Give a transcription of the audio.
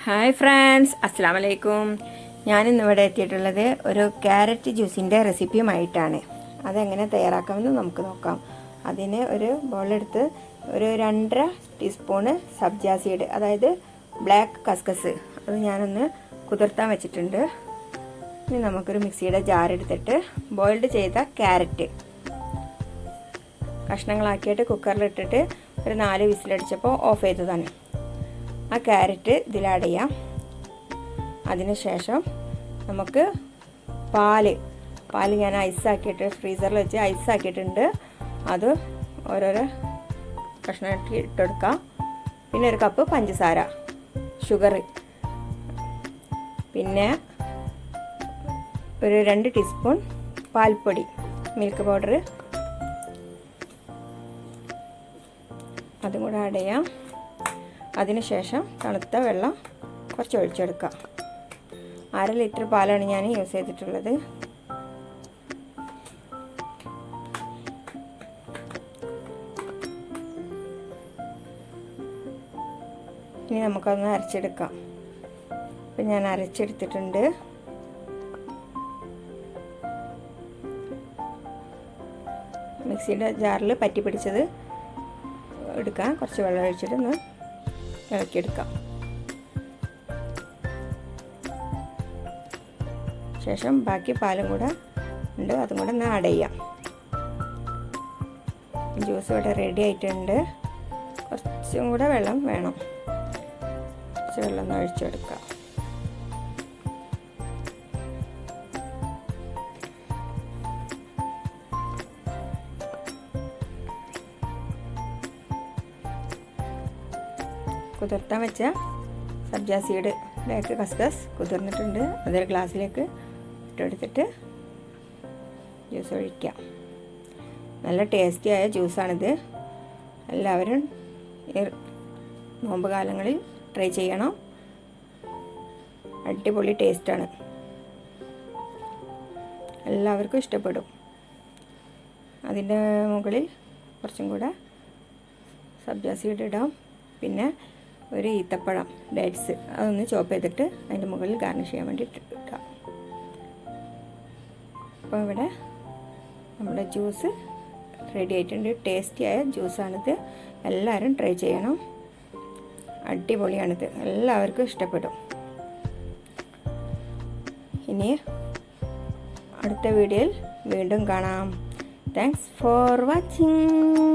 Hi friends, അസ്സലാമു അലൈക്കും. ഞാനിന്നിവിടെ എത്തിയിട്ടുള്ളത് ഒരു ക്യാരറ്റ് ജ്യൂസിൻ്റെ റെസിപ്പിയുമായിട്ടാണ്. അതെങ്ങനെ തയ്യാറാക്കാമെന്ന് നമുക്ക് നോക്കാം. അതിന് ഒരു ബൗളെടുത്ത് ഒരു 2.5 ടീസ്പൂണ് സബ്ജ സീഡ്, അതായത് ബ്ലാക്ക് കസ്കസ്, അത് ഞാനൊന്ന് കുതിർത്താൻ വെച്ചിട്ടുണ്ട്. ഇനി നമുക്കൊരു മിക്സിയുടെ ജാർ എടുത്തിട്ട് ബോയിൽഡ് ചെയ്ത ക്യാരറ്റ് കഷ്ണങ്ങളാക്കിയിട്ട് കുക്കറിലിട്ടിട്ട് ഒരു 4 വിസിലടിച്ചപ്പോൾ ഓഫ് ചെയ്തതാണ്. ആ ക്യാരറ്റ് ഇതിൽ ആഡ് ചെയ്യാം. അതിനുശേഷം നമുക്ക് പാല് ഞാൻ ഐസാക്കിയിട്ട് ഫ്രീസറിൽ വെച്ച് ഐസാക്കിയിട്ടുണ്ട്. അത് ഓരോരോ കഷ്ണമാക്കി ഇട്ടെടുക്കാം. പിന്നെ ഒരു കപ്പ് പഞ്ചസാര, ഷുഗർ, പിന്നെ ഒരു 2 ടീസ്പൂൺ പാൽപ്പൊടി, മിൽക്ക് പൗഡർ, അതും കൂടെ ആഡ് ചെയ്യാം. അതിനുശേഷം തണുത്ത വെള്ളം കുറച്ച് ഒഴിച്ചെടുക്കാം. 1/2 ലിറ്റർ പാലാണ് ഞാൻ യൂസ് ചെയ്തിട്ടുള്ളത്. ഇനി നമുക്കൊന്ന് അരച്ചെടുക്കാം. ഇപ്പം ഞാൻ അരച്ചെടുത്തിട്ടുണ്ട്. മിക്സിയുടെ ജാറിൽ പറ്റി പിടിച്ചത് എടുക്കാം. കുറച്ച് വെള്ളം ഒഴിച്ചിട്ടൊന്ന് ഇളക്കിയെടുക്കാം. ശേഷം ബാക്കി പാലും കൂടെ ഉണ്ട്, അതും കൂടെ ഒന്ന് ആഡ് ചെയ്യാം. ജ്യൂസ് ഇവിടെ റെഡി ആയിട്ടുണ്ട്. കുറച്ചും കൂടെ വെള്ളം വേണം. കുറച്ച് വെള്ളം ഒന്ന് ഒഴിച്ചെടുക്കാം. കുതിർത്താൻ വെച്ച സബ്ജ സീഡ്, ബ്ലാക്ക് കസ്കസ് കുതിർന്നിട്ടുണ്ട്. അതൊരു ഗ്ലാസ്സിലേക്ക് ഇട്ടെടുത്തിട്ട് ജ്യൂസ് ഒഴിക്കാം. നല്ല ടേസ്റ്റിയായ ജ്യൂസാണിത്. എല്ലാവരും നോമ്പ് കാലങ്ങളിൽ ട്രൈ ചെയ്യണം. അടിപൊളി ടേസ്റ്റാണ്. എല്ലാവർക്കും ഇഷ്ടപ്പെടും. അതിൻ്റെ മുകളിൽ കുറച്ചും കൂടെ സബ്ജ സീഡ് ഇടാം. പിന്നെ ഒരു ഈത്തപ്പഴം, ഡേറ്റ്സ്, അതൊന്ന് ചോപ്പ് ചെയ്തിട്ട് അതിൻ്റെ മുകളിൽ ഗാർണിഷ് ചെയ്യാൻ വേണ്ടി ഇട്ടാം. അപ്പോൾ ഇവിടെ നമ്മുടെ ജ്യൂസ് റെഡി ആയിട്ടുണ്ട്. ടേസ്റ്റിയായ ജ്യൂസാണിത്. എല്ലാവരും ട്രൈ ചെയ്യണം. അടിപൊളിയാണിത്. എല്ലാവർക്കും ഇഷ്ടപ്പെടും. ഇനി അടുത്ത വീഡിയോയിൽ വീണ്ടും കാണാം. Thanks for watching.